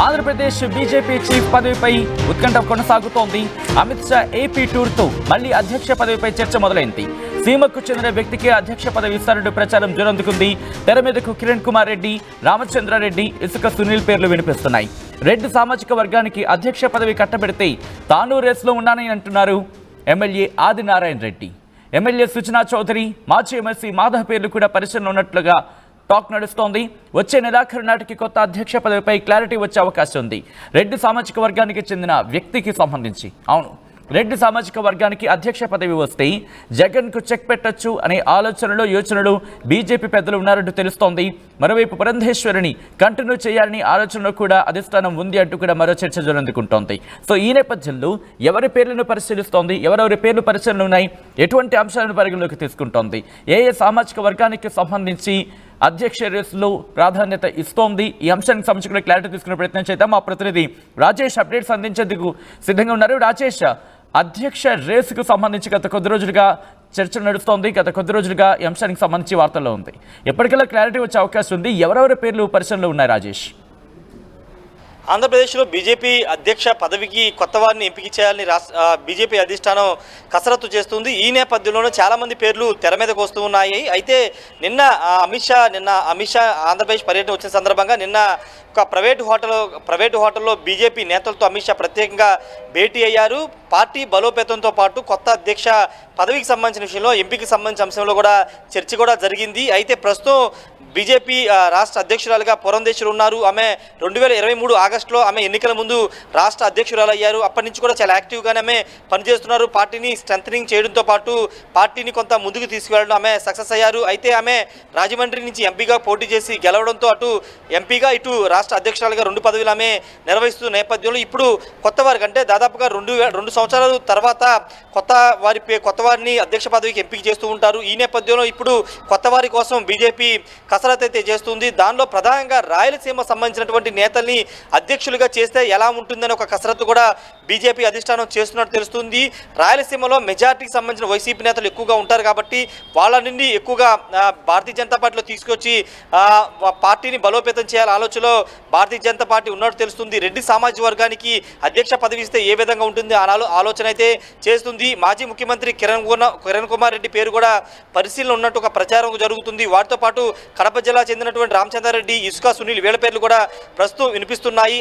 Andhra Pradesh BJP chief పదవిపై ఉత్కంఠ కొనసాగుతోంది. Amit Shah AP టూర్తో మళ్లీ అధ్యక్ష పదవిపై చర్చ మొదలైంది. సీమకు చెందిన వ్యక్తికే అధ్యక్ష పదవి ఇస్తారంటూ ప్రచారం జోరందుకుంది. తెర మీదకు కిరణ్ కుమార్ రెడ్డి, రామచంద్రారెడ్డి, ఇసుక సునీల్ పేర్లు వినిపిస్తున్నాయి. రెడ్డి సామాజిక వర్గానికి అధ్యక్ష పదవి కట్టబెడితే తాను రేసులో ఉన్నానని అంటున్నారు ఎమ్మెల్యే ఆదినారాయణ రెడ్డి. ఎమ్మెల్యే సుజనా చౌదరి, మాజీ ఎమ్మెల్సీ మాధవ్ పేర్లు కూడా పరిశీలన ఉన్నట్లుగా టాక్ నడుస్తోంది. వచ్చే నెలాఖరు నాటికి కొత్త అధ్యక్ష పదవిపై క్లారిటీ వచ్చే అవకాశం ఉంది. రెడ్డి సామాజిక వర్గానికి చెందిన వ్యక్తికి సంబంధించి రెడ్డి సామాజిక వర్గానికి అధ్యక్ష పదవి వస్తే జగన్కు చెక్ పెట్టొచ్చు అనే యోచనలు బీజేపీ పెద్దలు ఉన్నారంటూ తెలుస్తోంది. మరోవైపు పురంధేశ్వరిని కంటిన్యూ చేయాలని ఆలోచనలో కూడా అధిష్టానం ఉంది అంటూ కూడా మరో చర్చ జోరందుకుంటోంది. సో ఈ నేపథ్యంలో ఎవరి పేర్లను పరిశీలిస్తోంది, ఎవరెవరి పేర్లు పరిశీలన ఉన్నాయి, ఎటువంటి అంశాలను పరిగణలోకి తీసుకుంటోంది, ఏ సామాజిక వర్గానికి సంబంధించి అధ్యక్ష రేసులో ప్రాధాన్యత ఇస్తోంది, ఈ అంశానికి సంబంధించి క్లారిటీ తీసుకునే ప్రయత్నం చేద్దాం. మా ప్రతినిధి రాజేష్ అప్డేట్స్ అందించేందుకు సిద్ధంగా ఉన్నారు. రాజేష్, అధ్యక్ష రేసుకు సంబంధించి గత కొద్ది రోజులుగా చర్చ నడుస్తోంది. గత కొద్ది రోజులుగా ఈ అంశానికి సంబంధించి వార్తల్లో ఉంది. ఎప్పటికల్లా క్లారిటీ వచ్చే అవకాశం ఉంది. ఎవరెవరి పేర్లు పరిశీలనలో ఉన్నాయి రాజేష్? ఆంధ్రప్రదేశ్లో బీజేపీ అధ్యక్ష పదవికి కొత్త వారిని ఎంపిక చేయాలని బీజేపీ అధిష్టానం కసరత్తు చేస్తుంది. ఈ నేపథ్యంలోనే చాలామంది పేర్లు తెర మీదకు వస్తూ ఉన్నాయి. అయితే నిన్న అమిత్ షా ఆంధ్రప్రదేశ్ పర్యటన వచ్చిన సందర్భంగా నిన్న ఒక ప్రైవేటు హోటల్లో బీజేపీ నేతలతో అమిత్ షా ప్రత్యేకంగా భేటీ అయ్యారు. పార్టీ బలోపేతంతో పాటు కొత్త అధ్యక్ష పదవికి సంబంధించిన విషయంలో, ఎంపీకి సంబంధించిన అంశంలో కూడా చర్చ కూడా జరిగింది. అయితే ప్రస్తుతం బీజేపీ రాష్ట్ర అధ్యక్షురాలుగా పురంధేశ్వరి ఉన్నారు. ఆమె 2023 ఆగస్టులో ఆమె ఎన్నికల ముందు రాష్ట్ర అధ్యక్షురాలు అయ్యారు. అప్పటి నుంచి కూడా చాలా యాక్టివ్గానే ఆమె పనిచేస్తున్నారు. పార్టీని స్ట్రెంథనింగ్ చేయడంతో పాటు పార్టీని కొంత ముందుకు తీసుకువెళ్ళడం ఆమె సక్సెస్ అయ్యారు. అయితే ఆమె రాజమండ్రి నుంచి ఎంపీగా పోటీ చేసి గెలవడంతో అటు ఎంపీగా ఇటు రాష్ట్ర అధ్యక్షురాలుగా 2 పదవులు ఆమె నిర్వహిస్తున్న నేపథ్యంలో ఇప్పుడు కొత్త వారికి, అంటే దాదాపుగా 2 సంవత్సరాల తర్వాత కొత్త వారిని అధ్యక్ష పదవికి ఎంపిక చేస్తూ ఉంటారు. ఈ నేపథ్యంలో ఇప్పుడు కొత్త వారి కోసం బీజేపీ కసరత్తు అయితే చేస్తుంది. దానిలో ప్రధానంగా రాయలసీమ సంబంధించినటువంటి నేతల్ని అధ్యక్షులుగా చేస్తే ఎలా ఉంటుందని ఒక కసరత్తు కూడా బీజేపీ అధిష్టానం చేస్తున్నట్టు తెలుస్తుంది. రాయలసీమలో మెజార్టీకి సంబంధించిన వైసీపీ నేతలు ఎక్కువగా ఉంటారు కాబట్టి వాళ్ళ నుండి ఎక్కువగా భారతీయ జనతా పార్టీలో తీసుకొచ్చి పార్టీని బలోపేతం చేయాల ఆలోచనలో భారతీయ జనతా పార్టీ ఉన్నట్టు తెలుస్తుంది. రెడ్డి సామాజిక వర్గానికి అధ్యక్ష పదవి ఇస్తే ఏ విధంగా ఉంటుంది ఆలోచన అయితే చేస్తుంది. మాజీ ముఖ్యమంత్రి కిరణ్ కుమార్ రెడ్డి పేరు కూడా పరిశీలన ఉన్నట్టు ఒక ప్రచారం జరుగుతుంది. వాటితో పాటు కడప జిల్లా చెందినటువంటి రామచంద్రారెడ్డి, ఇసుక సునీల్ వీళ్ళ పేర్లు కూడా ప్రస్తుతం వినిపిస్తున్నాయి.